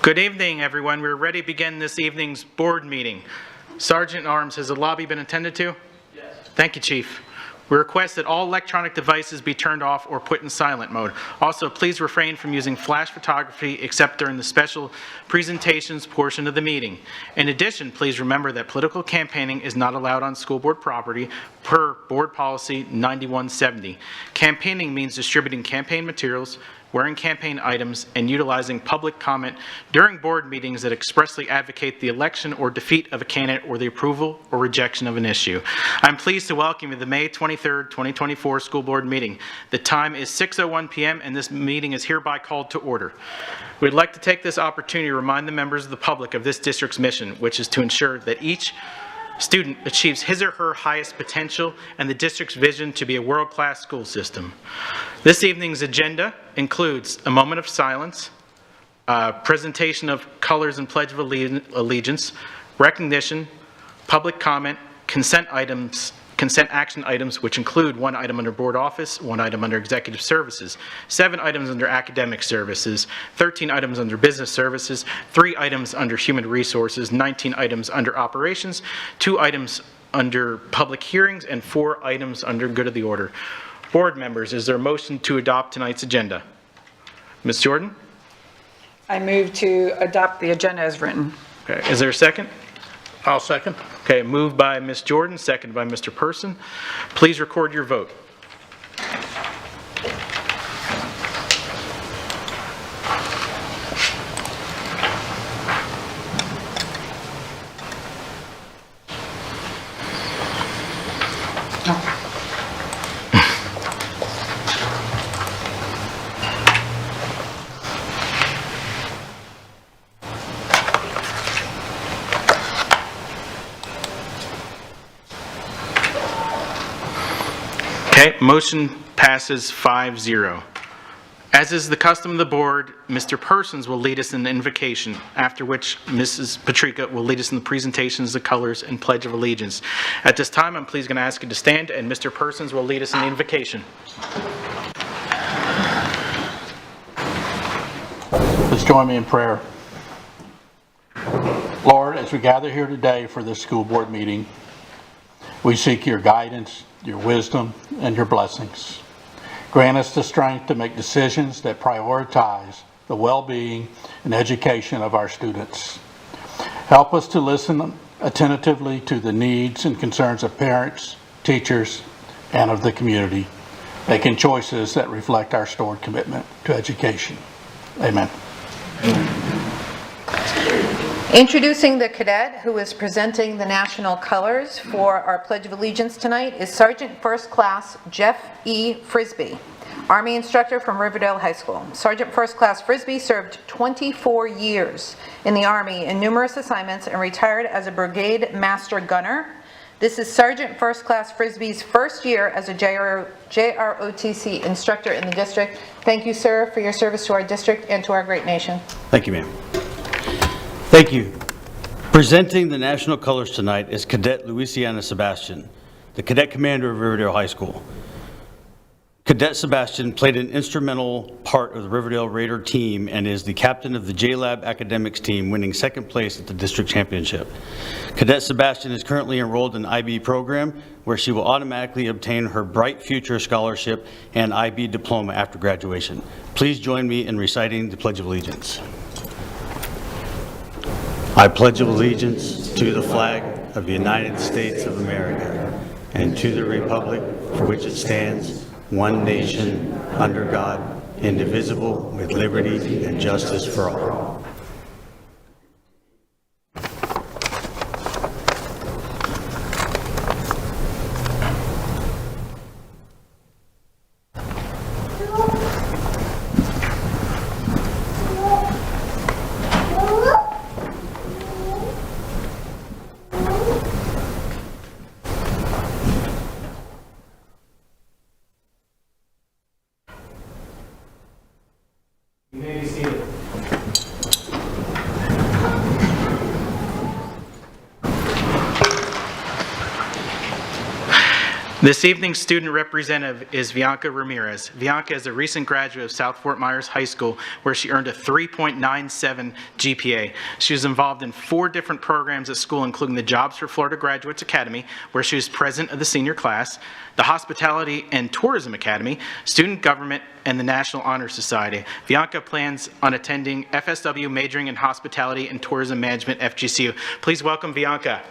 Good evening, everyone. We're ready to begin this evening's board meeting. Sergeant at Arms, has the lobby been attended to? Yes. Thank you, Chief. We request that all electronic devices be turned off or put in silent mode. Also, please refrain from using flash photography except during the special presentations portion of the meeting. In addition, please remember that political campaigning is not allowed on school board property per Board Policy 9170. Campaigning means distributing campaign materials, wearing campaign items, and utilizing public comment during board meetings that expressly advocate the election or defeat of a candidate or the approval or rejection of an issue. I'm pleased to welcome you to the May 23rd, 2024 school board meeting. The time is 6:01 p.m. and this meeting is hereby called to order. We'd like to take this opportunity to remind the members of the public of this district's mission, which is to ensure that each student achieves his or her highest potential and the district's vision to be a world-class school system. This evening's agenda includes a moment of silence, presentation of colors and Pledge of Allegiance, recognition, public comment, consent action items, which include 1 item under board office, 1 item under executive services, 7 items under academic services, 13 items under business services, 3 items under human resources, 19 items under operations, 2 items under public hearings, and 4 items under good of the order. Board members, is there a motion to adopt tonight's agenda? Ms. Jordan? I move to adopt the agenda as written. Okay, is there a second? I'll second. Okay, moved by Ms. Jordan, seconded by Mr. Person. Please record your vote. Okay, motion passes 5-0. As is the custom of the board, Mr. Persons will lead us in the invocation, after which Mrs. Patrica will lead us in the presentations of the colors and Pledge of Allegiance. At this time, I'm please going to ask you to stand, and Mr. Persons will lead us in the invocation. Let's join me in prayer. Lord, as we gather here today for this school board meeting, we seek your guidance, your wisdom, and your blessings. Grant us the strength to make decisions that prioritize the well-being and education of our students. Help us to listen attentively to the needs and concerns of parents, teachers, and of the community, making choices that reflect our stored commitment to education. Amen. Introducing the cadet who is presenting the national colors for our Pledge of Allegiance tonight is Sergeant First Class Jeff E. Frisbee, Army instructor from Riverdale High School. Sergeant First Class Frisbee served 24 years in the Army in numerous assignments and retired as a brigade master gunner. This is Sergeant First Class Frisbee's first year as a JROTC instructor in the district. Thank you, sir, for your service to our district and to our great nation. Thank you, ma'am. Thank you. Presenting the national colors tonight is Cadet Louisiana Sebastian, the cadet commander of Riverdale High School. Cadet Sebastian played an instrumental part of the Riverdale Raider team and is the captain of the J-Lab Academics team, winning 2nd place at the district championship. Cadet Sebastian is currently enrolled in the IB program, where she will automatically obtain her Bright Future Scholarship and IB diploma after graduation. Please join me in reciting the Pledge of Allegiance. I pledge allegiance to the flag of the United States of America and to the republic for which it stands, one nation, under God, indivisible, with liberty and justice for all. This evening's student representative is Bianca Ramirez. Bianca is a recent graduate of South Fort Myers High School, where she earned a 3.97 GPA. She was involved in 4 different programs at school, including the Jobs for Florida Graduates Academy, where she was president of the senior class, the Hospitality and Tourism Academy, Student Government, and the National Honor Society. Bianca plans on attending FSW, majoring in Hospitality and Tourism Management, FGCU. Please welcome Bianca.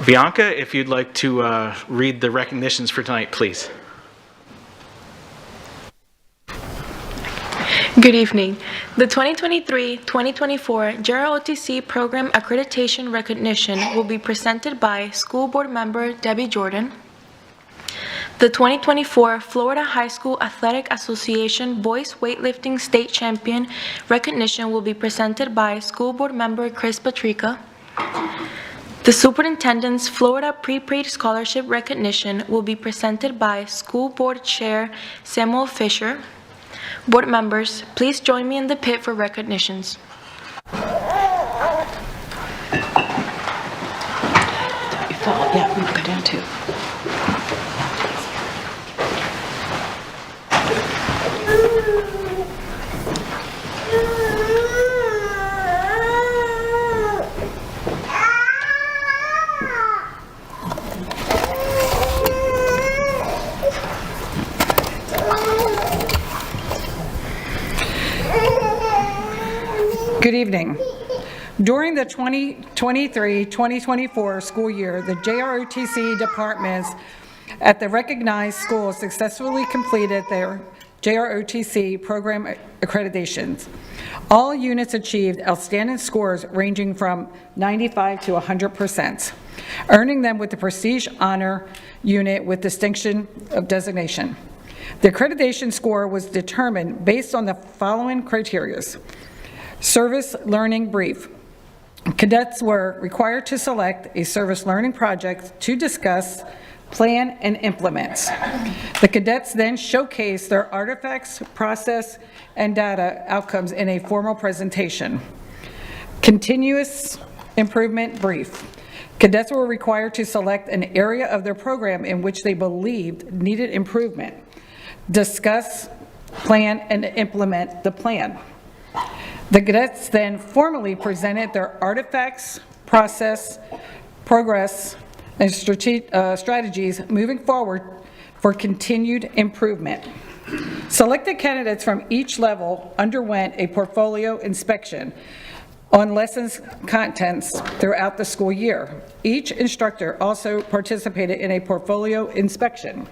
Bianca, if you'd like to read the recognitions for tonight, please. Good evening. The 2023-2024 JROTC Program Accreditation Recognition will be presented by School Board Member Debbie Jordan. The 2024 Florida High School Athletic Association Boys Weightlifting State Champion Recognition will be presented by School Board Member Chris Patrica. The Superintendent's Florida Prepaid Scholarship Recognition will be presented by School Board Chair Samuel Fisher. Board members, please join me in the pit for recognitions. Yeah, we go down too. Good evening. During the 2023-2024 school year, the JROTC departments at the recognized schools successfully completed their JROTC program accreditations. All units achieved outstanding scores ranging from 95 to 100%, earning them with the Prestige Honor Unit with distinction of designation. The accreditation score was determined based on the following criteria. Service learning brief. Cadets were required to select a service learning project to discuss, plan, and implement. The cadets then showcased their artifacts, process, and data outcomes in a formal presentation. Continuous improvement brief. Cadets were required to select an area of their program in which they believed needed improvement, discuss, plan, and implement the plan. The cadets then formally presented their artifacts, process, progress, and strategies moving forward for continued improvement. Selected candidates from each level underwent a portfolio inspection on lessons contents throughout the school year. Each instructor also participated in a portfolio inspection.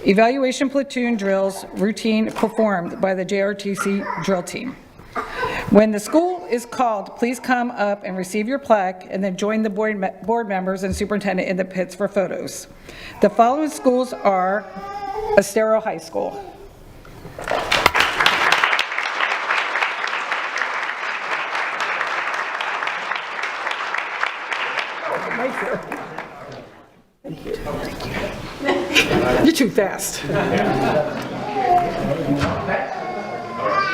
Evaluation platoon drills routine performed by the JROTC drill team. When the school is called, please come up and receive your plaque and then join the board members and superintendent in the pits for photos. The following schools are Estero High School. Thank you. You're too fast.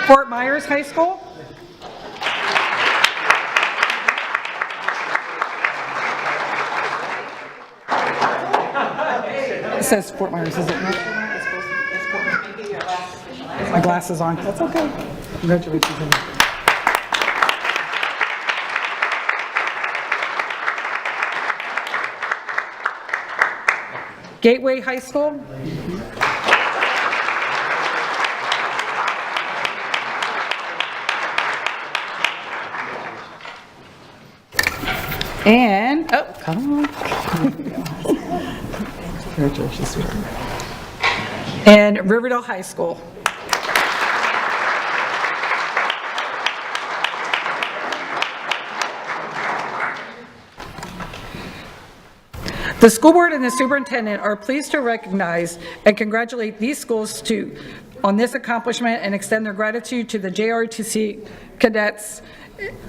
Fort Myers High School. It says Fort Myers, is it not? My glasses on. That's okay. Congratulations. Gateway High School. And, oh, come on. And Riverdale High School. The school board and the superintendent are pleased to recognize and congratulate these schools on this accomplishment and extend their gratitude to the JROTC cadets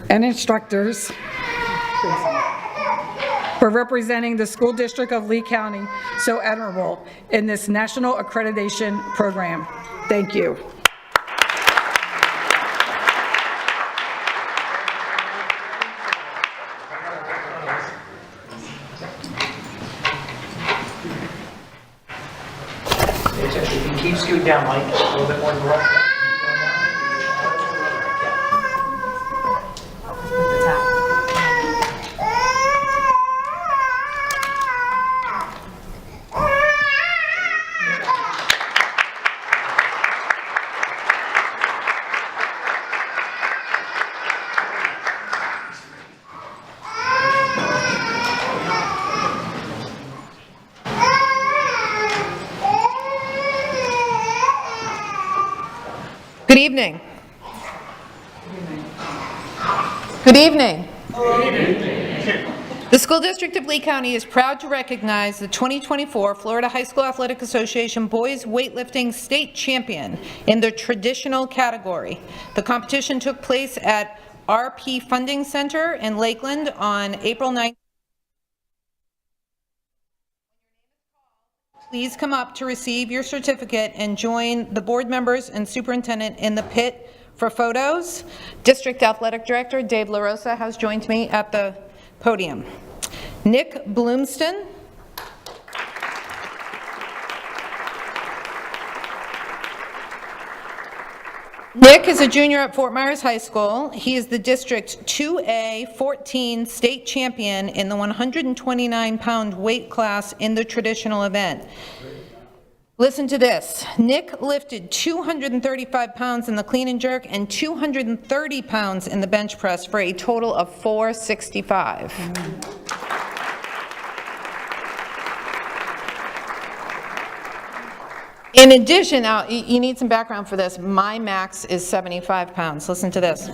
and instructors for representing the school district of Lee County so admirable in this national accreditation program. Thank you. Keep scooting down, Mike, a little bit more to the left. Good evening. Good evening. The School District of Lee County is proud to recognize the 2024 Florida High School Athletic Association Boys Weightlifting State Champion in the traditional category. The competition took place at RP Funding Center in Lakeland on April 9th. Please come up to receive your certificate and join the board members and superintendent in the pit for photos. District Athletic Director Dave LaRosa has joined me at the podium. Nick Bloomston. Nick is a junior at Fort Myers High School. He is the District 2A 14 state champion in the 129-pound weight class in the traditional event. Listen to this. Nick lifted 235 pounds in the clean and jerk and 230 pounds in the bench press for a total of 465. In addition, now you need some background for this. My max is 75 pounds. Listen to this.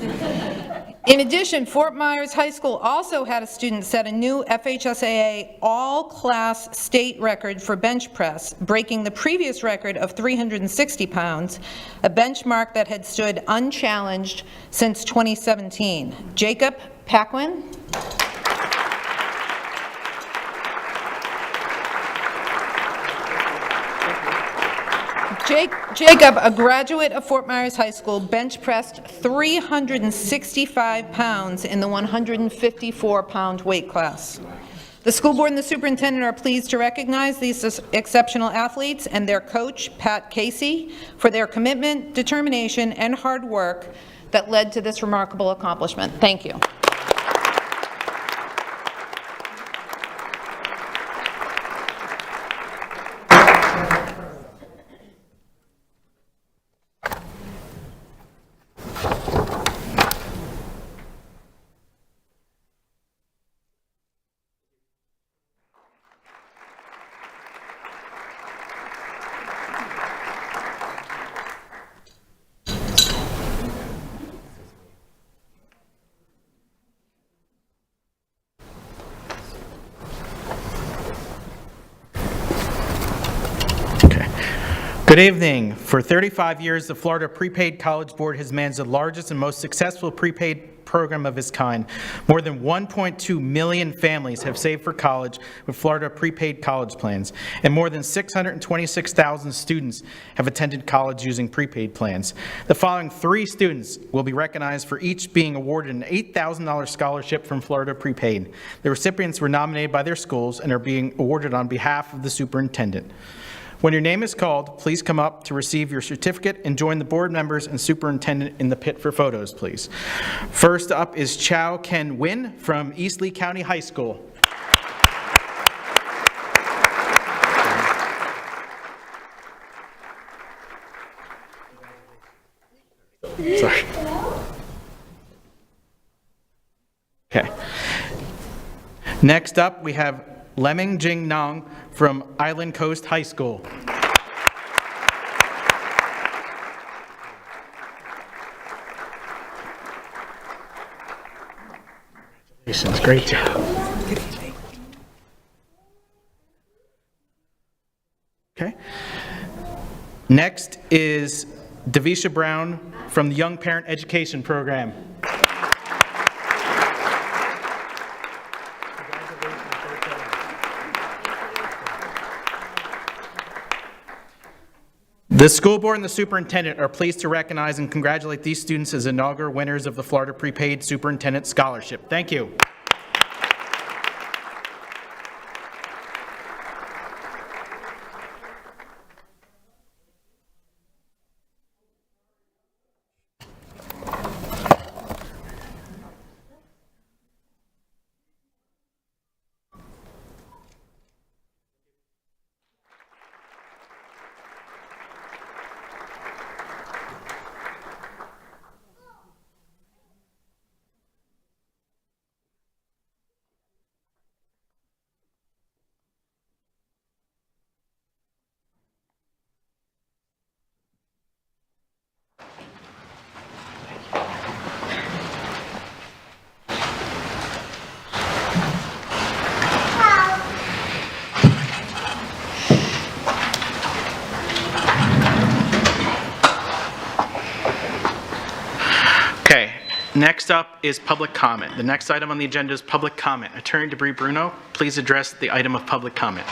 In addition, Fort Myers High School also had a student set a new FHSAA all-class state record for bench press, breaking the previous record of 360 pounds, a benchmark that had stood unchallenged since 2017. Jacob Paquin. Jacob, a graduate of Fort Myers High School, bench pressed 365 pounds in the 154-pound weight class. The school board and the superintendent are pleased to recognize these exceptional athletes and their coach, Pat Casey, for their commitment, determination, and hard work that led to this remarkable accomplishment. Thank you. Good evening. For 35 years, the Florida Prepaid College Board has managed the largest and most successful prepaid program of its kind. More than 1.2 million families have saved for college with Florida prepaid college plans, and more than 626,000 students have attended college using prepaid plans. The following 3 students will be recognized for each being awarded an $8,000 scholarship from Florida Prepaid. The recipients were nominated by their schools and are being awarded on behalf of the superintendent. When your name is called, please come up to receive your certificate and join the board members and superintendent in the pit for photos, please. First up is Chow Ken Win from East Lee County High School. Sorry. Okay. Next up, we have Lemming Jing Nong from Island Coast High School. Congratulations, great job. Good evening. Okay. Next is Davisha Brown from the Young Parent Education Program. The school board and the superintendent are pleased to recognize and congratulate these students as inaugural winners of the Florida Prepaid Superintendent Scholarship. Thank you. Next up is public comment. The next item on the agenda is public comment. Attorney Debris Bruno, please address the item of public comment.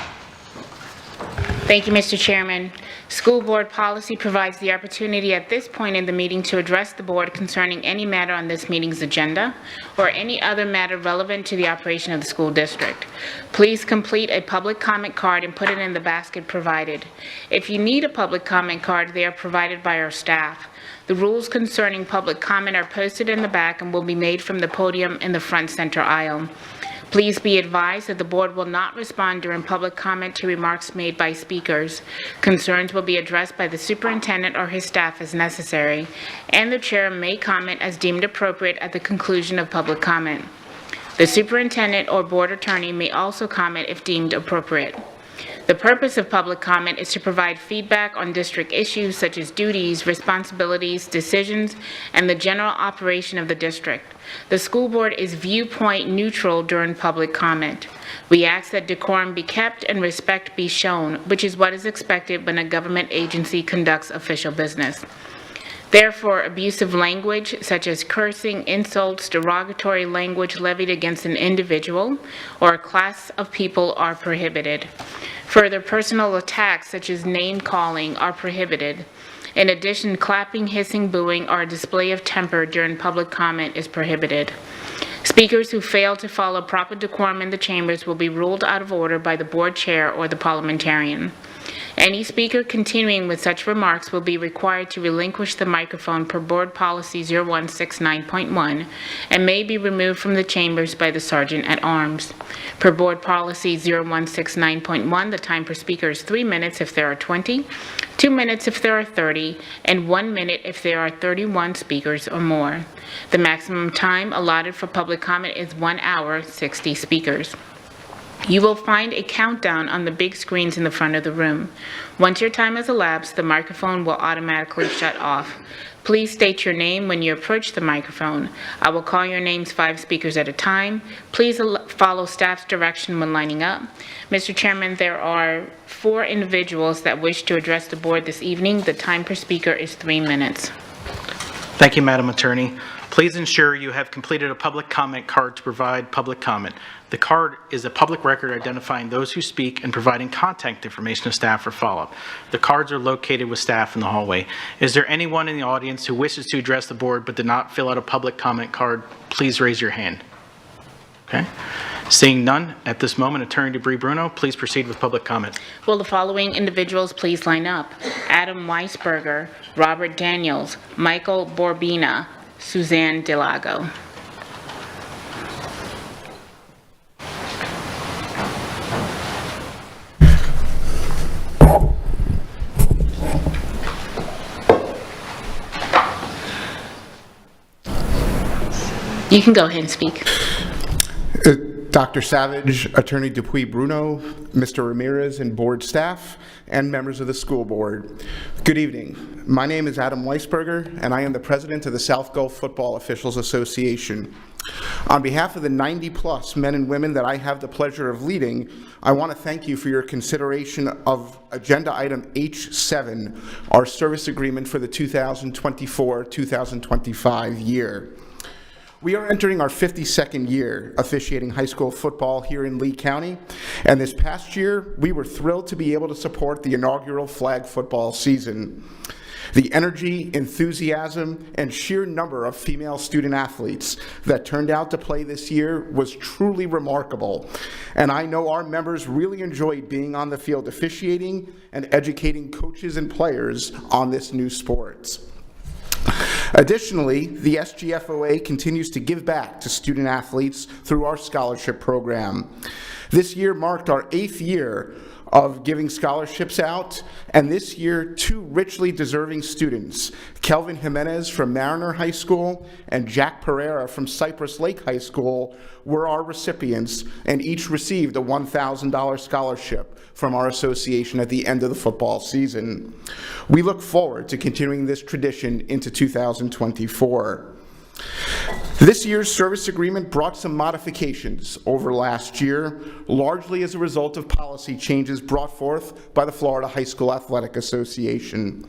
Thank you, Mr. Chairman. School board policy provides the opportunity at this point in the meeting to address the board concerning any matter on this meeting's agenda or any other matter relevant to the operation of the school district. Please complete a public comment card and put it in the basket provided. If you need a public comment card, they are provided by our staff. The rules concerning public comment are posted in the back and will be made from the podium in the front center aisle. Please be advised that the board will not respond during public comment to remarks made by speakers. Concerns will be addressed by the superintendent or his staff as necessary, and the chair may comment as deemed appropriate at the conclusion of public comment. The superintendent or board attorney may also comment if deemed appropriate. The purpose of public comment is to provide feedback on district issues such as duties, responsibilities, decisions, and the general operation of the district. The school board is viewpoint neutral during public comment. We ask that decorum be kept and respect be shown, which is what is expected when a government agency conducts official business. Therefore, abusive language such as cursing, insults, derogatory language levied against an individual or a class of people are prohibited. Further, personal attacks such as name-calling are prohibited. In addition, clapping, hissing, booing, or a display of temper during public comment is prohibited. Speakers who fail to follow proper decorum in the chambers will be ruled out of order by the board chair or the parliamentarian. Any speaker continuing with such remarks will be required to relinquish the microphone per Board Policy 0169.1 and may be removed from the chambers by the Sergeant at Arms. Per Board Policy 0169.1, the time per speaker is 3 minutes if there are 20, 2 minutes if there are 30, and 1 minute if there are 31 speakers or more. The maximum time allotted for public comment is 1 hour, 60 speakers. You will find a countdown on the big screens in the front of the room. Once your time has elapsed, the microphone will automatically shut off. Please state your name when you approach the microphone. I will call your names 5 speakers at a time. Please follow staff's direction when lining up. Mr. Chairman, there are 4 individuals that wish to address the board this evening. The time per speaker is 3 minutes. Thank you, Madam Attorney. Please ensure you have completed a public comment card to provide public comment. The card is a public record identifying those who speak and providing contact information to staff for follow-up. The cards are located with staff in the hallway. Is there anyone in the audience who wishes to address the board but did not fill out a public comment card? Please raise your hand. Okay. Seeing none, at this moment, Attorney Debris Bruno, please proceed with public comment. Will the following individuals please line up? Adam Weisberger, Robert Daniels, Michael Borbina, Suzanne Delago. You can go ahead and speak. Dr. Savage, Attorney Dupuis Bruno, Mr. Ramirez, and board staff, and members of the school board. Good evening. My name is Adam Weisberger, and I am the president of the South Gulf Football Officials Association. On behalf of the 90-plus men and women that I have the pleasure of leading, I want to thank you for your consideration of Agenda Item H7, our service agreement for the 2024-2025 year. We are entering our 52nd year officiating high school football here in Lee County, and this past year, we were thrilled to be able to support the inaugural flag football season. The energy, enthusiasm, and sheer number of female student athletes that turned out to play this year was truly remarkable, and I know our members really enjoyed being on the field officiating and educating coaches and players on this new sport. Additionally, the SGFOA continues to give back to student athletes through our scholarship program. This year marked our 8th year of giving scholarships out, and this year, 2 richly deserving students, Kelvin Jimenez from Mariner High School and Jack Pereira from Cypress Lake High School, were our recipients, and each received a $1,000 scholarship from our association at the end of the football season. We look forward to continuing this tradition into 2024. This year's service agreement brought some modifications over last year, largely as a result of policy changes brought forth by the Florida High School Athletic Association.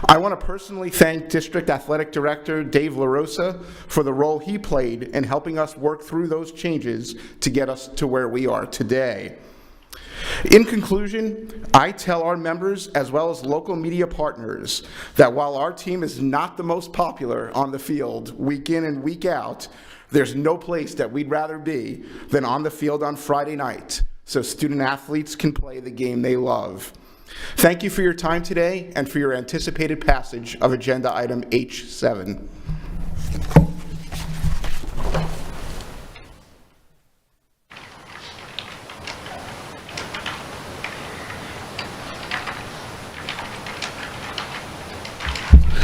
I want to personally thank District Athletic Director Dave LaRosa for the role he played in helping us work through those changes to get us to where we are today. In conclusion, I tell our members as well as local media partners that while our team is not the most popular on the field week in and week out, there's no place that we'd rather be than on the field on Friday night so student athletes can play the game they love. Thank you for your time today and for your anticipated passage of Agenda Item H7.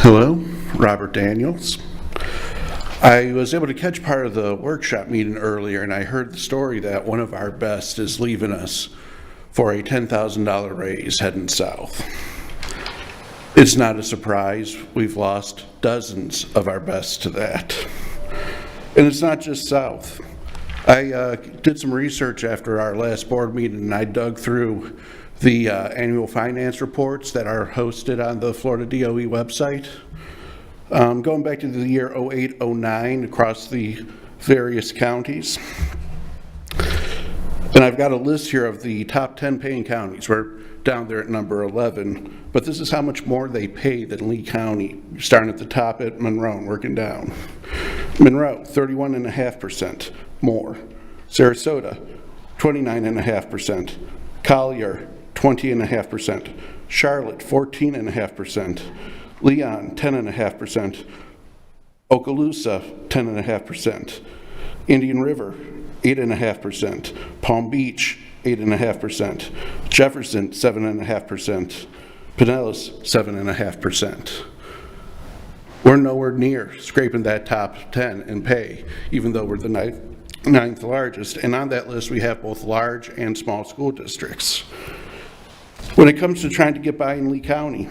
Hello, Robert Daniels. I was able to catch part of the workshop meeting earlier, and I heard the story that one of our best is leaving us for a $10,000 raise heading south. It's not a surprise. We've lost dozens of our best to that. And it's not just south. I did some research after our last board meeting, and I dug through the annual finance reports that are hosted on the Florida DOE website. Going back to the year 08-09 across the various counties. And I've got a list here of the top 10 paying counties. We're down there at number 11, but this is how much more they pay than Lee County, starting at the top at Monroe and working down. Monroe, 31.5% more. Sarasota, 29.5%. Collier, 20.5%. Charlotte, 14.5%. Leon, 10.5%. Okaloosa, 10.5%. Indian River, 8.5%. Palm Beach, 8.5%. Jefferson, 7.5%. Pinellas, 7.5%. We're nowhere near scraping that top 10 in pay, even though we're the ninth largest. And on that list, we have both large and small school districts. When it comes to trying to get by in Lee County,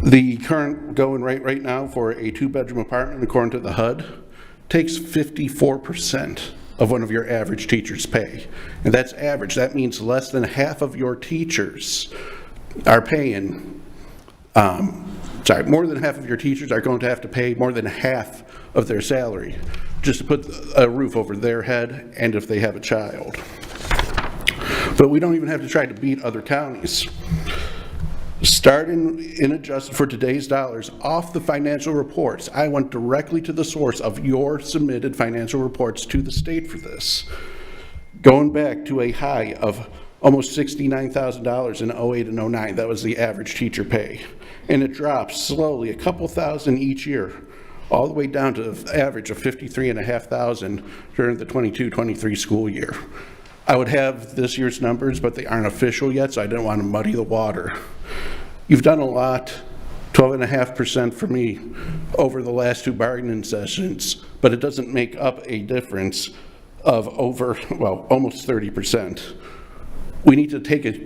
the current going rate right now for a 2-bedroom apartment, according to the HUD, takes 54% of one of your average teachers' pay. And that's average. That means less than half of your teachers are paying, more than half of your teachers are going to have to pay more than half of their salary just to put a roof over their head and if they have a child. But we don't even have to try to beat other counties. Starting in adjusted for today's dollars off the financial reports, I went directly to the source of your submitted financial reports to the state for this. Going back to a high of almost $69,000 in 08 and 09, that was the average teacher pay. And it drops slowly, a couple thousand each year, all the way down to an average of $53,500 during the 22-23 school year. I would have this year's numbers, but they aren't official yet, so I didn't want to muddy the water. You've done a lot, 12.5% for me over the last 2 bargaining sessions, but it doesn't make up a difference of almost 30%. We need to take a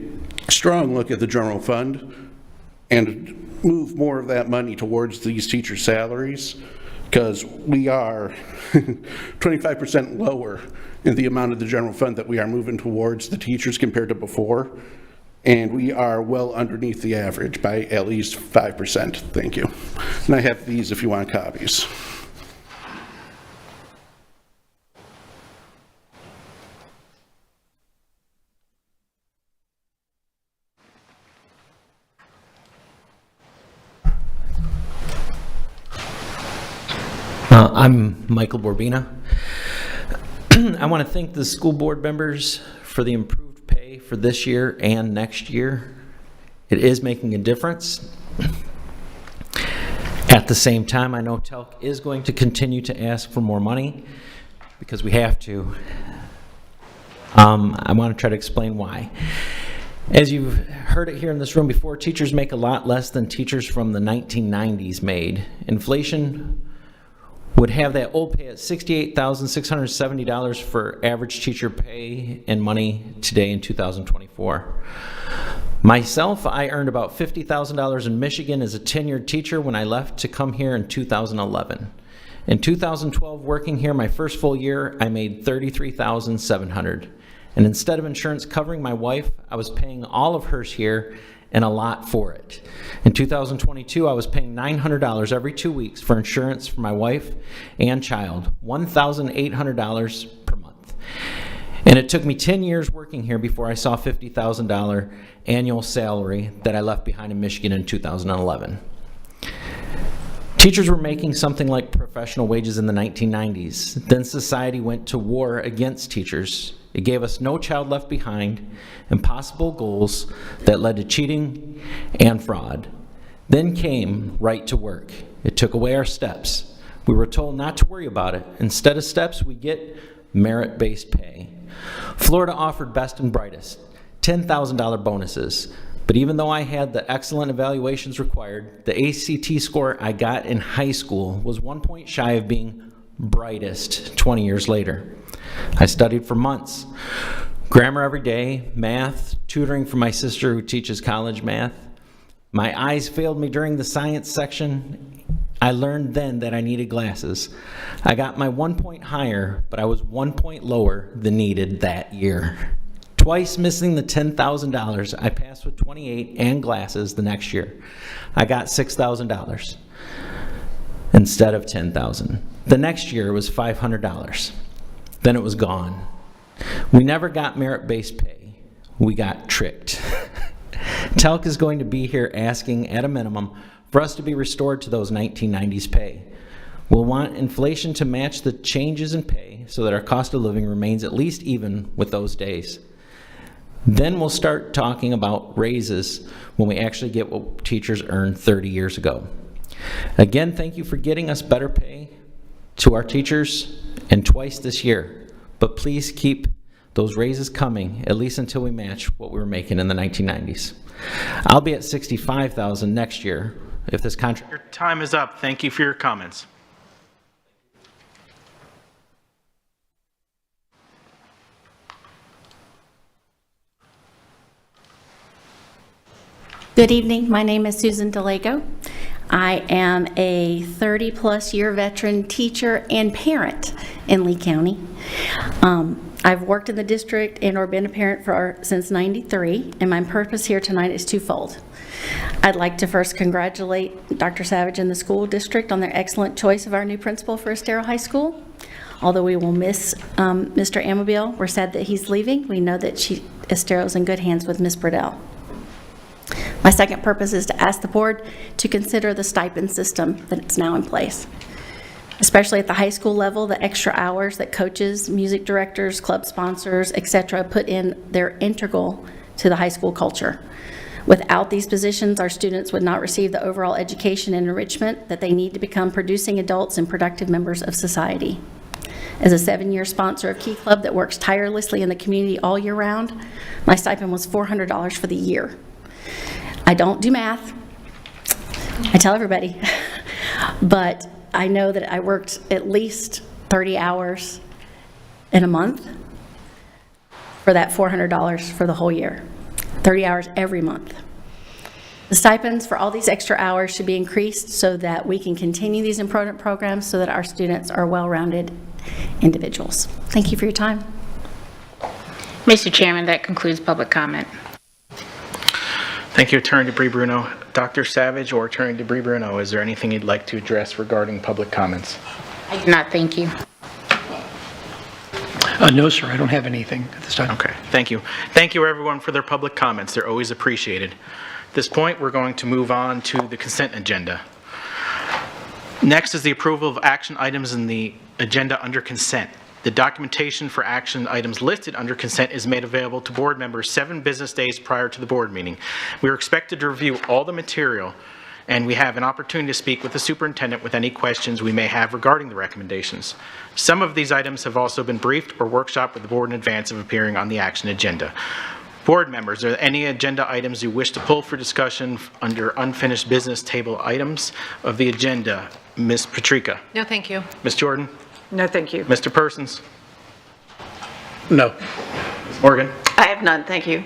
strong look at the general fund and move more of that money towards these teacher salaries, because we are 25% lower in the amount of the general fund that we are moving towards the teachers compared to before, and we are well underneath the average by at least 5%. Thank you. And I have these if you want copies. I'm Michael Borbina. I want to thank the school board members for the improved pay for this year and next year. It is making a difference. At the same time, I know TELC is going to continue to ask for more money because we have to. I want to try to explain why. As you've heard it here in this room before, teachers make a lot less than teachers from the 1990s made. Inflation would have that old pay at $68,670 for average teacher pay and money today in 2024. Myself, I earned about $50,000 in Michigan as a tenured teacher when I left to come here in 2011. In 2012, working here my first full year, I made $33,700. And instead of insurance covering my wife, I was paying all of hers here and a lot for it. In 2022, I was paying $900 every 2 weeks for insurance for my wife and child, $1,800 per month. And it took me 10 years working here before I saw $50,000 annual salary that I left behind in Michigan in 2011. Teachers were making something like professional wages in the 1990s. Then society went to war against teachers. It gave us No Child Left Behind, impossible goals that led to cheating and fraud. Then came Right to Work. It took away our steps. We were told not to worry about it. Instead of steps, we get merit-based pay. Florida offered best and brightest, $10,000 bonuses. But even though I had the excellent evaluations required, the ACT score I got in high school was 1 point shy of being brightest 20 years later. I studied for months. Grammar every day, math, tutoring for my sister who teaches college math. My eyes failed me during the science section. I learned then that I needed glasses. I got my 1 point higher, but I was 1 point lower than needed that year. Twice missing the $10,000, I passed with 28 and glasses the next year. I got $6,000 instead of $10,000. The next year was $500. Then it was gone. We never got merit-based pay. We got tricked. TELC is going to be here asking, at a minimum, for us to be restored to those 1990s pay. We'll want inflation to match the changes in pay so that our cost of living remains at least even with those days. Then we'll start talking about raises when we actually get what teachers earned 30 years ago. Again, thank you for getting us better pay to our teachers and twice this year. But please keep those raises coming, at least until we match what we were making in the 1990s. I'll be at $65,000 next year if this contract... Your time is up. Thank you for your comments. Good evening. My name is Susan DeLago. I am a 30-plus year veteran teacher and parent in Lee County. I've worked in the district and or been a parent since '93, and my purpose here tonight is twofold. I'd like to first congratulate Dr. Savage and the school district on their excellent choice of our new principal for Estero High School. Although we will miss Mr. Amabile, we're sad that he's leaving. We know that Estero's in good hands with Ms. Burdell. My second purpose is to ask the board to consider the stipend system that's now in place. Especially at the high school level, the extra hours that coaches, music directors, club sponsors, etc. put in, they're integral to the high school culture. Without these positions, our students would not receive the overall education and enrichment that they need to become producing adults and productive members of society. As a 7-year sponsor of Key Club that works tirelessly in the community all year round, my stipend was $400 for the year. I don't do math, I tell everybody, but I know that I worked at least 30 hours in a month for that $400 for the whole year, 30 hours every month. The stipends for all these extra hours should be increased so that we can continue these important programs so that our students are well-rounded individuals. Thank you for your time. Mr. Chairman, that concludes public comment. Thank you, Attorney DeBrie-Bruno. Dr. Savage or Attorney DeBrie-Bruno, is there anything you'd like to address regarding public comments? I do not, thank you. No, sir, I don't have anything at this time. Okay, thank you. Thank you, everyone, for their public comments. They're always appreciated. At this point, we're going to move on to the consent agenda. Next is the approval of action items in the agenda under consent. The documentation for action items listed under consent is made available to board members 7 business days prior to the board meeting. We are expected to review all the material, and we have an opportunity to speak with the superintendent with any questions we may have regarding the recommendations. Some of these items have also been briefed or workshopped with the board in advance of appearing on the action agenda. Board members, are there any agenda items you wish to pull for discussion under unfinished business table items of the agenda? Ms. Patrica? No, thank you. Ms. Jordan? No, thank you. Mr. Persons? No. Ms. Morgan? I have none, thank you.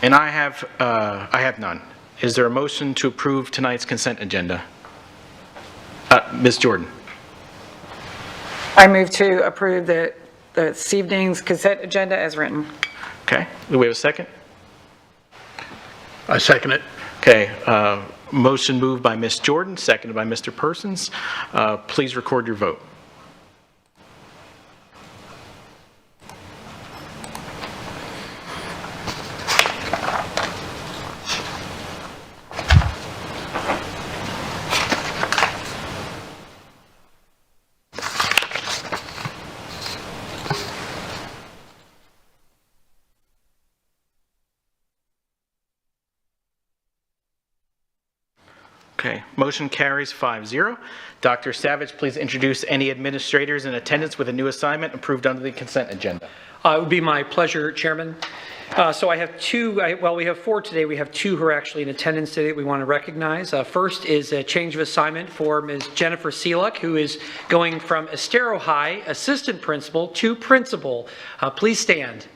And I have none. Is there a motion to approve tonight's consent agenda? Ms. Jordan? I move to approve this evening's consent agenda as written. Okay, do we have a second? I second it. Okay, motion moved by Ms. Jordan, seconded by Mr. Persons. Please record your vote. Okay, motion carries 5-0. Dr. Savage, please introduce any administrators in attendance with a new assignment approved under the consent agenda. It would be my pleasure, Chairman. So I have we have 4 today. We have 2 who are actually in attendance today that we want to recognize. First is a change of assignment for Ms. Jennifer Seeluck, who is going from Estero High Assistant Principal to Principal. Please stand.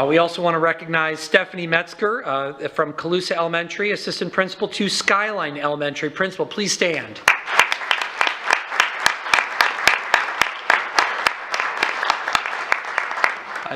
We also want to recognize Stephanie Metzger from Calusa Elementary, Assistant Principal to Skyline Elementary Principal. Please stand.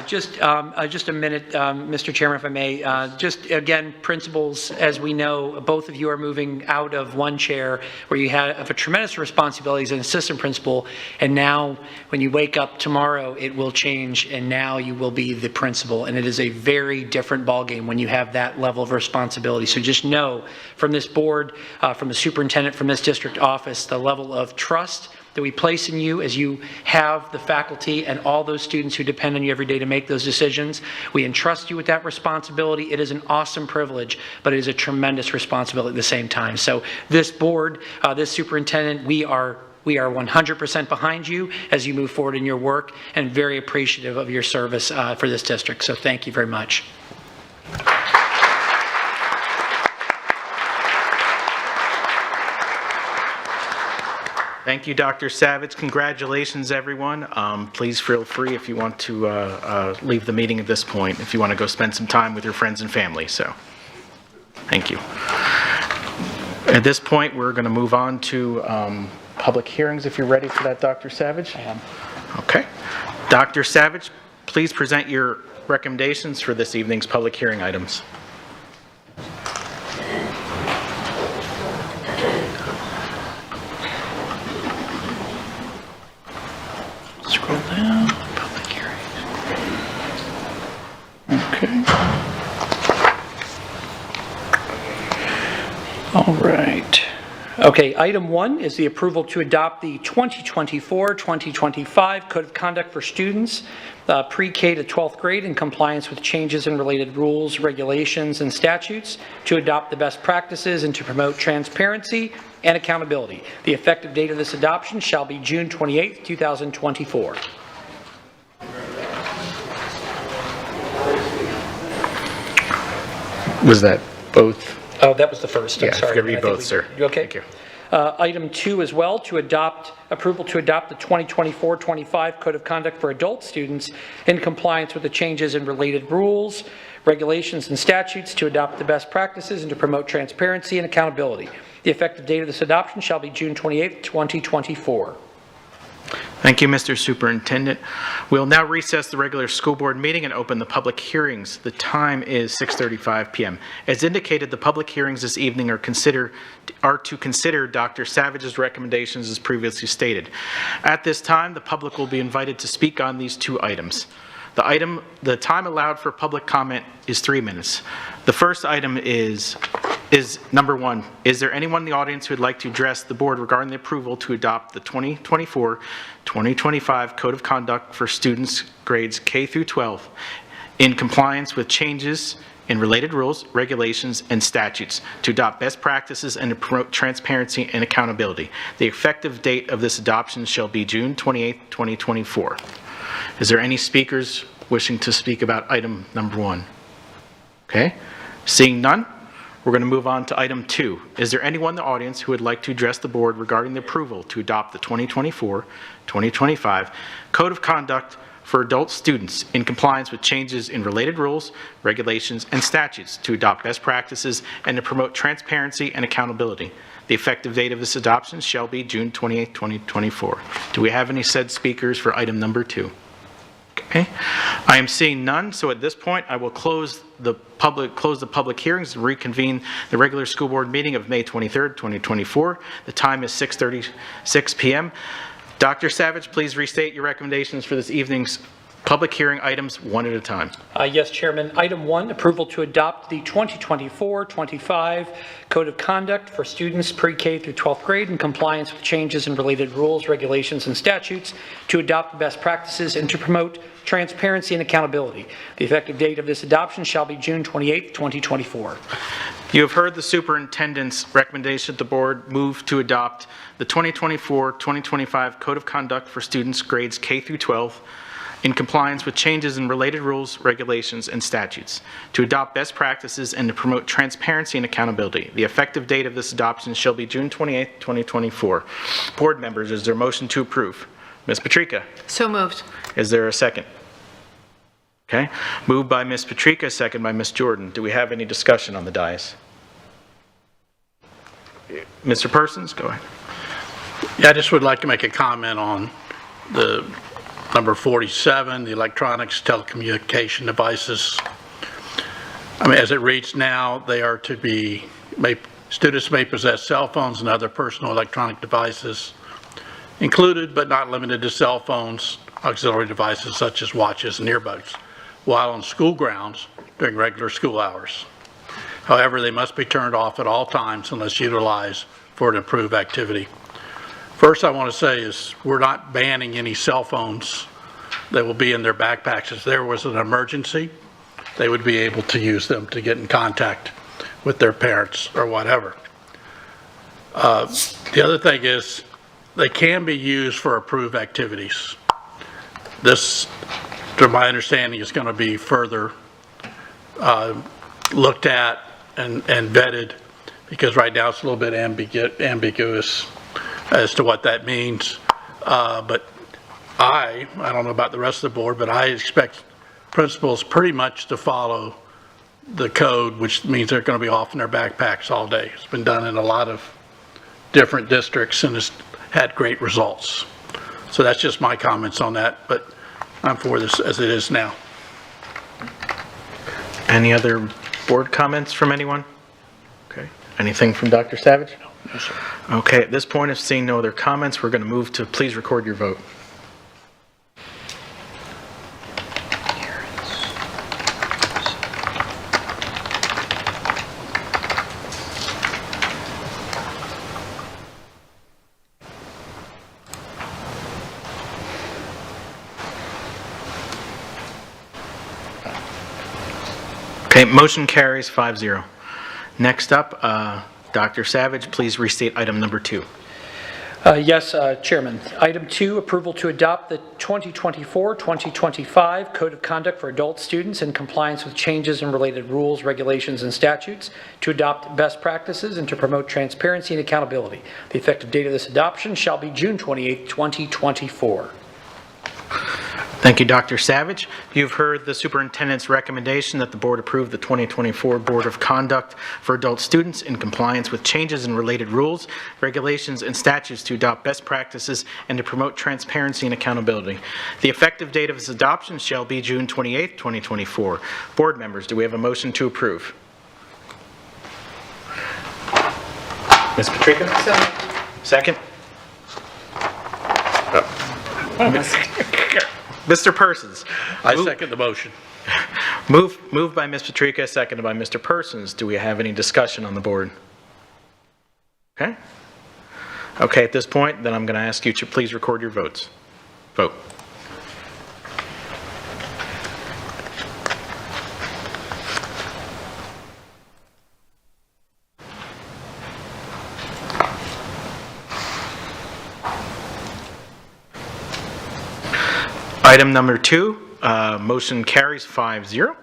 Just a minute, Mr. Chairman, if I may. Just again, principals, as we know, both of you are moving out of one chair where you have a tremendous responsibility as an assistant principal, and now when you wake up tomorrow, it will change, and now you will be the principal, and it is a very different ballgame when you have that level of responsibility. So just know from this board, from the superintendent, from this district office, the level of trust that we place in you as you have the faculty and all those students who depend on you every day to make those decisions. We entrust you with that responsibility. It is an awesome privilege, but it is a tremendous responsibility at the same time. So this board, this superintendent, we are 100% behind you as you move forward in your work, and very appreciative of your service for this district. So thank you very much. Thank you, Dr. Savage. Congratulations, everyone. Please feel free if you want to leave the meeting at this point, if you want to go spend some time with your friends and family. So, thank you. At this point, we're going to move on to public hearings, if you're ready for that, Dr. Savage. I am. Okay. Dr. Savage, please present your recommendations for this evening's public hearing items. Scroll down, public hearing. Okay. All right. Okay, item 1 is the approval to adopt the 2024-2025 Code of Conduct for Students, pre-K to 12th grade, in compliance with changes in related rules, regulations, and statutes, to adopt the best practices and to promote transparency and accountability. The effective date of this adoption shall be June 28, 2024. Was that both? Oh, that was the first. Yeah, I'm sorry. I read both, sir. You okay? Thank you. Item 2 as well, approval to adopt the 2024-25 Code of Conduct for Adult Students in compliance with the changes in related rules, regulations, and statutes, to adopt the best practices and to promote transparency and accountability. The effective date of this adoption shall be June 28, 2024. Thank you, Mr. Superintendent. We'll now recess the regular school board meeting and open the public hearings. The time is 6:35 p.m. As indicated, the public hearings this evening are to consider Dr. Savage's recommendations as previously stated. At this time, the public will be invited to speak on these 2 items. The time allowed for public comment is 3 minutes. The first item is number 1. Is there anyone in the audience who would like to address the board regarding the approval to adopt the 2024-2025 Code of Conduct for Students grades K through 12 in compliance with changes in related rules, regulations, and statutes, to adopt best practices and to promote transparency and accountability? The effective date of this adoption shall be June 28, 2024. Is there any speakers wishing to speak about item number 1? Okay. Seeing none, we're going to move on to item 2. Is there anyone in the audience who would like to address the board regarding the approval to adopt the 2024-2025 Code of Conduct for adult students in compliance with changes in related rules, regulations, and statutes to adopt best practices and to promote transparency and accountability. The effective date of this adoption shall be June 28, 2024. Do we have any said speakers for item number 2? Okay. I am seeing none, so at this point, I will close the public hearings and reconvene the regular school board meeting of May 23rd, 2024. The time is 6:36 p.m. Dr. Savage, please restate your recommendations for this evening's public hearing items one at a time. Yes, Chairman. Item 1, approval to adopt the 2024-25 Code of Conduct for students pre-K through 12th grade in compliance with changes in related rules, regulations, and statutes to adopt best practices and to promote transparency and accountability. The effective date of this adoption shall be June 28, 2024. You have heard the superintendent's recommendation that the board move to adopt the 2024-2025 Code of Conduct for students grades K through 12 in compliance with changes in related rules, regulations, and statutes, to adopt best practices and to promote transparency and accountability. The effective date of this adoption shall be June 28, 2024. Board members, is there a motion to approve? Ms. Patrica? So moved. Is there a second? Okay. Moved by Ms. Patrica, second by Ms. Jordan. Do we have any discussion on the dais? Mr. Persons, go ahead. Yeah, I just would like to make a comment on the number 47, the electronics telecommunication devices. I mean, as it reads now, they are to be, students may possess cell phones and other personal electronic devices, included but not limited to cell phones, auxiliary devices such as watches and earbuds, while on school grounds during regular school hours. However, they must be turned off at all times unless utilized for an improved activity. First, I want to say is we're not banning any cell phones that will be in their backpacks. If there was an emergency, they would be able to use them to get in contact with their parents or whatever. The other thing is they can be used for approved activities. This, to my understanding, is going to be further looked at and vetted, because right now it's a little bit ambiguous as to what that means. But I don't know about the rest of the board, but I expect principals pretty much to follow the code, which means they're going to be off in their backpacks all day. It's been done in a lot of different districts and has had great results. So that's just my comments on that, but I'm for this as it is now. Any other board comments from anyone? Okay. Anything from Dr. Savage? No, sir. Okay, at this point, if seeing no other comments, we're going to move to please record your vote. Okay, motion carries 5-0. Next up, Dr. Savage, please restate item number 2. Yes, Chairman. Item 2, approval to adopt the 2024-2025 Code of Conduct for adult students in compliance with changes in related rules, regulations, and statutes to adopt best practices and to promote transparency and accountability. The effective date of this adoption shall be June 28, 2024. Thank you, Dr. Savage. You've heard the superintendent's recommendation that the board approve the 2024 Board of Conduct for adult students in compliance with changes in related rules, regulations, and statutes to adopt best practices and to promote transparency and accountability. The effective date of its adoption shall be June 28, 2024. Board members, do we have a motion to approve? Ms. Patrica? So Second? Mr. Persons. I second the motion. Moved by Ms. Patrica, seconded by Mr. Persons. Do we have any discussion on the board? Okay. Okay, at this point, then I'm going to ask you to please record your votes. Vote. Item number 2, motion carries 5-0.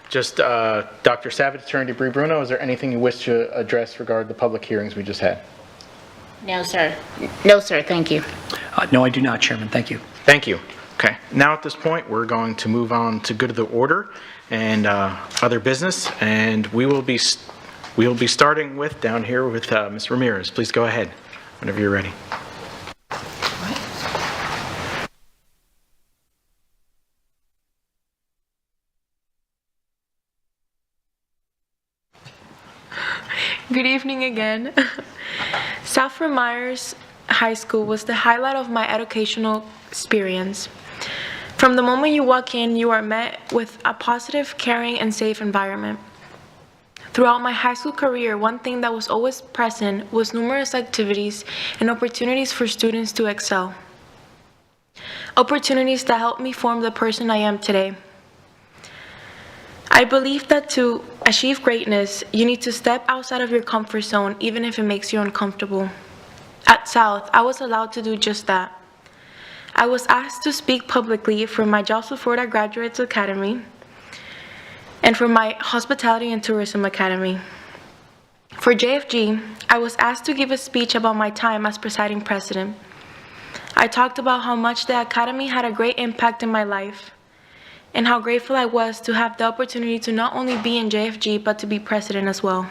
Just Dr. Savage, Attorney DeBrie Bruno, is there anything you wish to address regarding the public hearings we just had? No, sir. No, sir, thank you. No, I do not, Chairman. Thank you. Thank you. Okay, now at this point, we're going to move on to good of the order and other business, and we will be starting with, down here with Ms. Ramirez. Please go ahead, whenever you're ready. Good evening again. South Fort Myers High School was the highlight of my educational experience. From the moment you walk in, you are met with a positive, caring, and safe environment. Throughout my high school career, one thing that was always present was numerous activities and opportunities for students to excel. Opportunities that helped me form the person I am today. I believe that to achieve greatness, you need to step outside of your comfort zone, even if it makes you uncomfortable. At South, I was allowed to do just that. I was asked to speak publicly for my Jobs with Florida Graduates Academy and for my Hospitality and Tourism Academy. For JFG, I was asked to give a speech about my time as presiding president. I talked about how much the Academy had a great impact in my life and how grateful I was to have the opportunity to not only be in JFG, but to be president as well.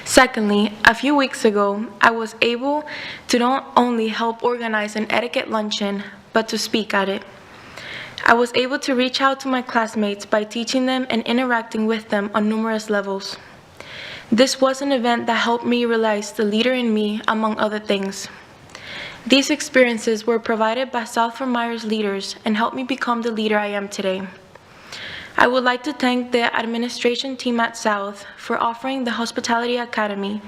Secondly, a few weeks ago, I was able to not only help organize an etiquette luncheon, but to speak at it. I was able to reach out to my classmates by teaching them and interacting with them on numerous levels. This was an event that helped me realize the leader in me, among other things. These experiences were provided by South Fort Myers leaders and helped me become the leader I am today. I would like to thank the administration team at South for offering the Hospitality Academy.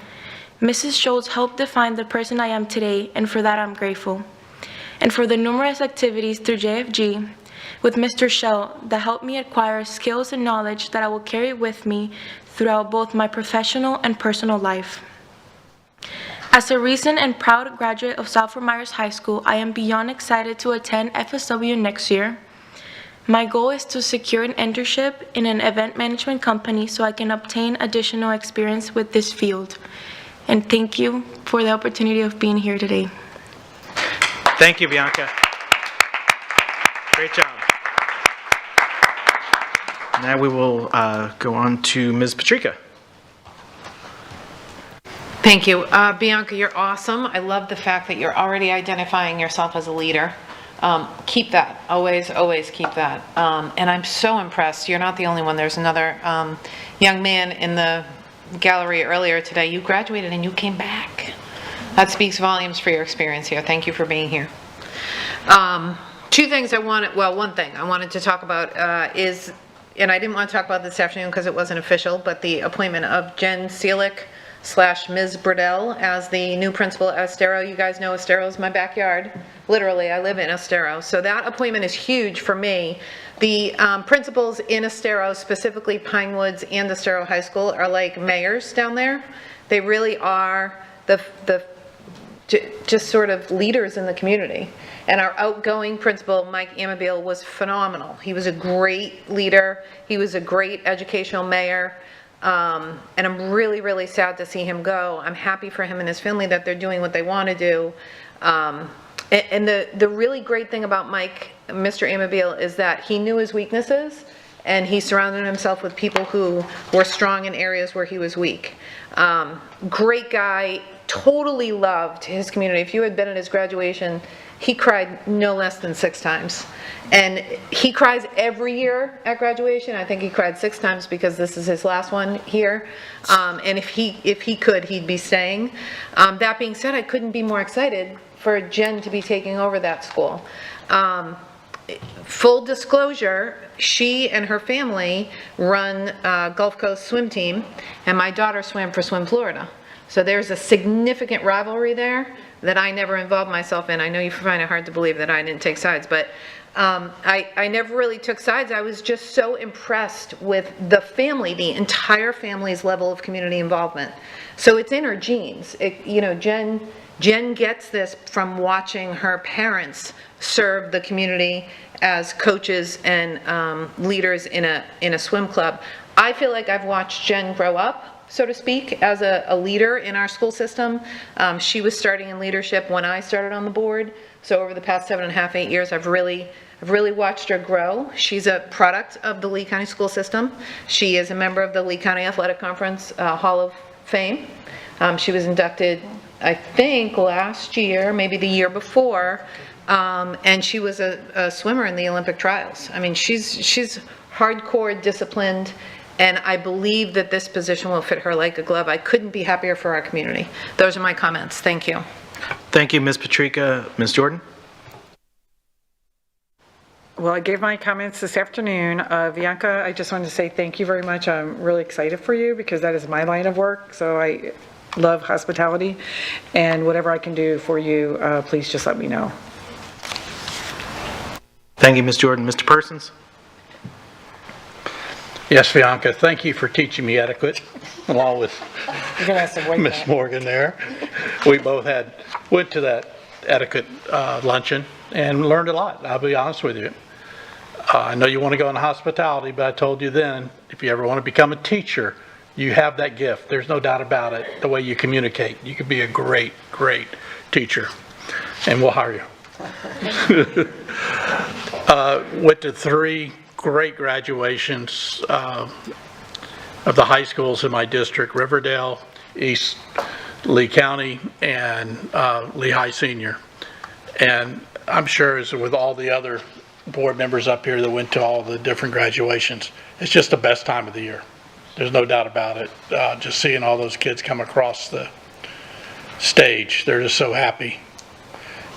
Mrs. Schultz helped define the person I am today, and for that I'm grateful. And for the numerous activities through JFG with Mr. Shell that helped me acquire skills and knowledge that I will carry with me throughout both my professional and personal life. As a recent and proud graduate of South Fort Myers High School, I am beyond excited to attend FSW next year. My goal is to secure an internship in an event management company so I can obtain additional experience with this field. And thank you for the opportunity of being here today. Thank you, Bianca. Great job. Now we will go on to Ms. Patrica. Thank you. Bianca, you're awesome. I love the fact that you're already identifying yourself as a leader. Keep that. Always, always keep that. And I'm so impressed. You're not the only one. There's another young man in the gallery earlier today. You graduated and you came back. That speaks volumes for your experience here. Thank you for being here. Two things I wanted, well, one thing I wanted to talk about is, and I didn't want to talk about this afternoon because it wasn't official, but the appointment of Jen Seelick / Ms. Burdell as the new principal at Estero. You guys know Estero is my backyard. Literally, I live in Estero. So that appointment is huge for me. The principals in Estero, specifically Pine Woods and Estero High School, are like mayors down there. They really are just sort of leaders in the community. And our outgoing principal, Mike Amabile, was phenomenal. He was a great leader. He was a great educational mayor. And I'm really, really sad to see him go. I'm happy for him and his family that they're doing what they want to do. And the really great thing about Mike, Mr. Amabile, is that he knew his weaknesses and he surrounded himself with people who were strong in areas where he was weak. Great guy, totally loved his community. If you had been at his graduation, he cried no less than 6 times. And he cries every year at graduation. I think he cried 6 times because this is his last one here. And if he could, he'd be staying. That being said, I couldn't be more excited for Jen to be taking over that school. Full disclosure, she and her family run Gulf Coast swim team, and my daughter swam for Swim Florida. So there's a significant rivalry there that I never involved myself in. I know you find it hard to believe that I didn't take sides, but I never really took sides. I was just so impressed with the family, the entire family's level of community involvement. So it's in her genes. Jen gets this from watching her parents serve the community as coaches and leaders in a swim club. I feel like I've watched Jen grow up, so to speak, as a leader in our school system. She was starting in leadership when I started on the board. So over the past 7.5, 8 years, I've really watched her grow. She's a product of the Lee County school system. She is a member of the Lee County Athletic Conference Hall of Fame. She was inducted, I think, last year, maybe the year before, and she was a swimmer in the Olympic trials. I mean, she's hardcore, disciplined, and I believe that this position will fit her like a glove. I couldn't be happier for our community. Those are my comments. Thank you. Thank you, Ms. Patrica. Ms. Jordan? Well, I gave my comments this afternoon. Bianca, I just wanted to say thank you very much. I'm really excited for you because that is my line of work. So I love hospitality, and whatever I can do for you, please just let me know. Thank you, Ms. Jordan. Mr. Persons? Yes, Bianca, thank you for teaching me etiquette, along with You're gonna have to wait. Miss Morgan there. We both went to that etiquette luncheon and learned a lot, I'll be honest with you. I know you want to go into hospitality, but I told you then, if you ever want to become a teacher, you have that gift. There's no doubt about it, the way you communicate. You could be a great, great teacher, and we'll hire you. Went to 3 great graduations of the high schools in my district: Riverdale, East Lee County, and Lehigh Senior. And I'm sure, as with all the other board members up here that went to all the different graduations, it's just the best time of the year. There's no doubt about it. Just seeing all those kids come across the stage, they're just so happy.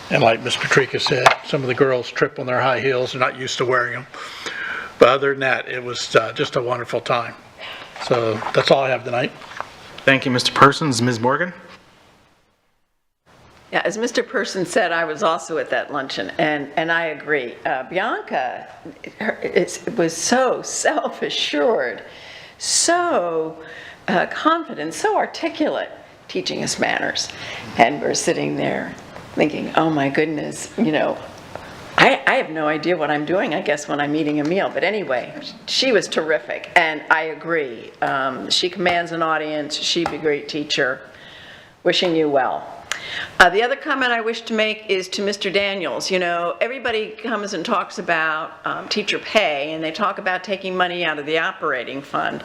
And like Ms. Patrica said, some of the girls trip on their high heels. They're not used to wearing them. But other than that, it was just a wonderful time. So that's all I have tonight. Thank you, Mr. Persons. Ms. Morgan? Yeah, as Mr. Person said, I was also at that luncheon, and I agree. Bianca was so self-assured, so confident, so articulate, teaching us manners. And we're sitting there thinking, oh my goodness, you know, I have no idea what I'm doing, I guess, when I'm eating a meal. But anyway, she was terrific, and I agree. She commands an audience. She'd be a great teacher. Wishing you well. The other comment I wish to make is to Mr. Daniels. You know, everybody comes and talks about teacher pay, and they talk about taking money out of the operating fund.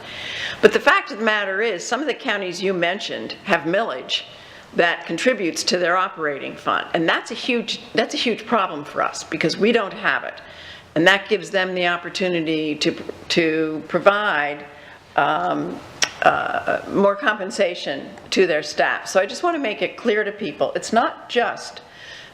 But the fact of the matter is, some of the counties you mentioned have millage that contributes to their operating fund, and that's a huge problem for us because we don't have it, and that gives them the opportunity to provide more compensation to their staff. So I just want to make it clear to people, it's not just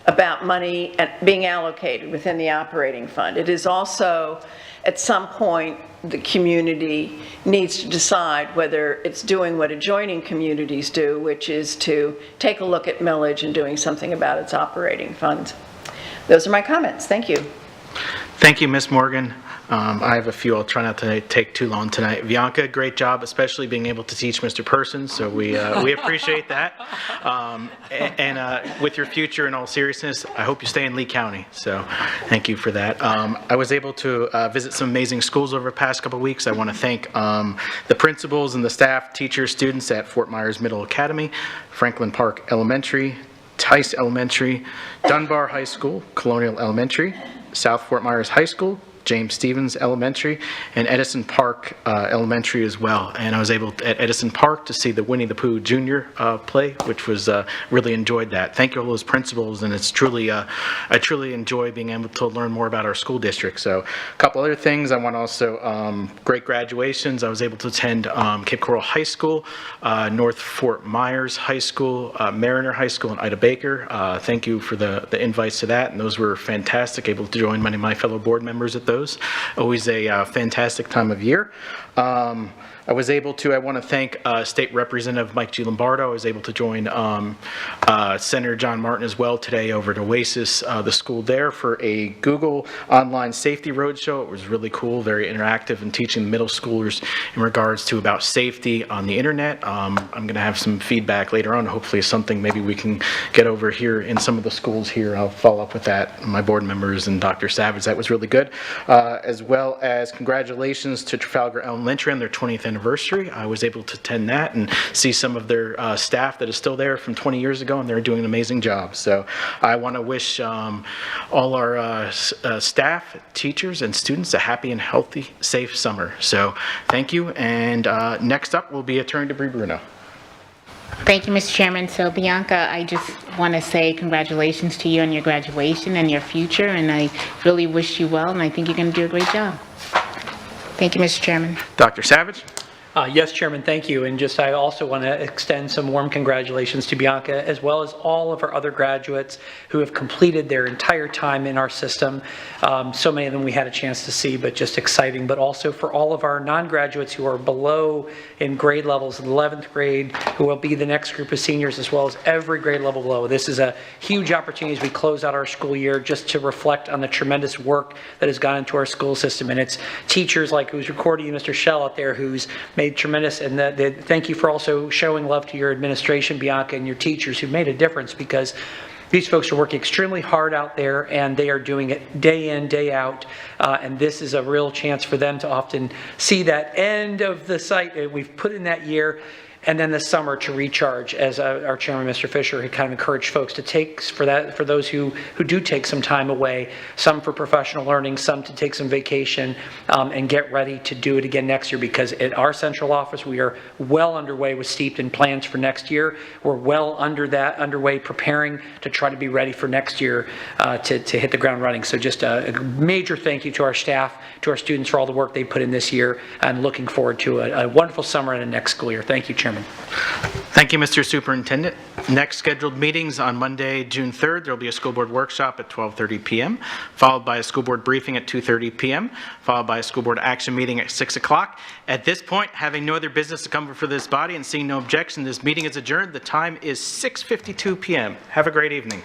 about money being allocated within the operating fund. It is also, at some point, the community needs to decide whether it's doing what adjoining communities do, which is to take a look at millage and doing something about its operating funds. Those are my comments. Thank you. Thank you, Ms. Morgan. I have a few. I'll try not to take too long tonight. Bianca, great job, especially being able to teach Mr. Persons. So we appreciate that. And with your future, in all seriousness, I hope you stay in Lee County. So thank you for that. I was able to visit some amazing schools over the past couple of weeks. I want to thank the principals and the staff, teachers, students at Fort Myers Middle Academy, Franklin Park Elementary, Tice Elementary, Dunbar High School, Colonial Elementary, South Fort Myers High School, James Stevens Elementary, and Edison Park Elementary as well. And I was able at Edison Park to see the Winnie the Pooh Jr. Play, which was really enjoyed that. Thank you all those principals, and it's truly, I truly enjoy being able to learn more about our school district. So a couple other things. I want to also, great graduations. I was able to attend Cape Coral High School, North Fort Myers High School, Mariner High School, and Ida Baker. Thank you for the invites to that, and those were fantastic. Able to join many of my fellow board members at those. Always a fantastic time of year. I want to thank State Representative Mike G. Lombardo. I was able to join Senator John Martin as well today over at Oasis, the school there, for a Google Online Safety Roadshow. It was really cool, very interactive, and teaching middle schoolers in regards to about safety on the internet. I'm going to have some feedback later on. Hopefully something maybe we can get over here in some of the schools here. I'll follow up with that, my board members and Dr. Savage. That was really good. As well as congratulations to Trafalgar Elementary on their 20th anniversary. I was able to attend that and see some of their staff that is still there from 20 years ago, and they're doing an amazing job. So I want to wish all our staff, teachers, and students a happy and healthy, safe summer. So thank you, and next up will be a turn to Bree Bruno. Thank you, Mr. Chairman. So Bianca, I just want to say congratulations to you on your graduation and your future, and I really wish you well, and I think you're going to do a great job. Thank you, Mr. Chairman. Dr. Savage? Yes, Chairman, thank you. And just I also want to extend some warm congratulations to Bianca, as well as all of our other graduates who have completed their entire time in our system. So many of them we had a chance to see, but just exciting. But also for all of our non-graduates who are below in grade levels, 11th grade, who will be the next group of seniors, as well as every grade level below. This is a huge opportunity as we close out our school year just to reflect on the tremendous work that has gone into our school system. And it's teachers like who's recording you, Mr. Shell out there, who's made tremendous, and thank you for also showing love to your administration, Bianca, and your teachers who made a difference, because these folks are working extremely hard out there, and they are doing it day in, day out, and this is a real chance for them to often see that end of the sight we've put in that year, and then the summer to recharge, as our chairman, Mr. Fisher, had kind of encouraged folks to take for those who do take some time away, some for professional learning, some to take some vacation, and get ready to do it again next year, because at our central office, we are well underway with steeped in plans for next year. We're well underway preparing to try to be ready for next year to hit the ground running. So just a major thank you to our staff, to our students for all the work they put in this year, and looking forward to a wonderful summer and a next school year. Thank you, Chairman. Thank you, Mr. Superintendent. Next scheduled meetings on Monday, June 3rd. There will be a school board workshop at 12:30 p.m., followed by a school board briefing at 2:30 p.m., followed by a school board action meeting at 6 o'clock. At this point, having no other business to come before this body and seeing no objection, this meeting is adjourned. The time is 6:52 p.m. Have a great evening.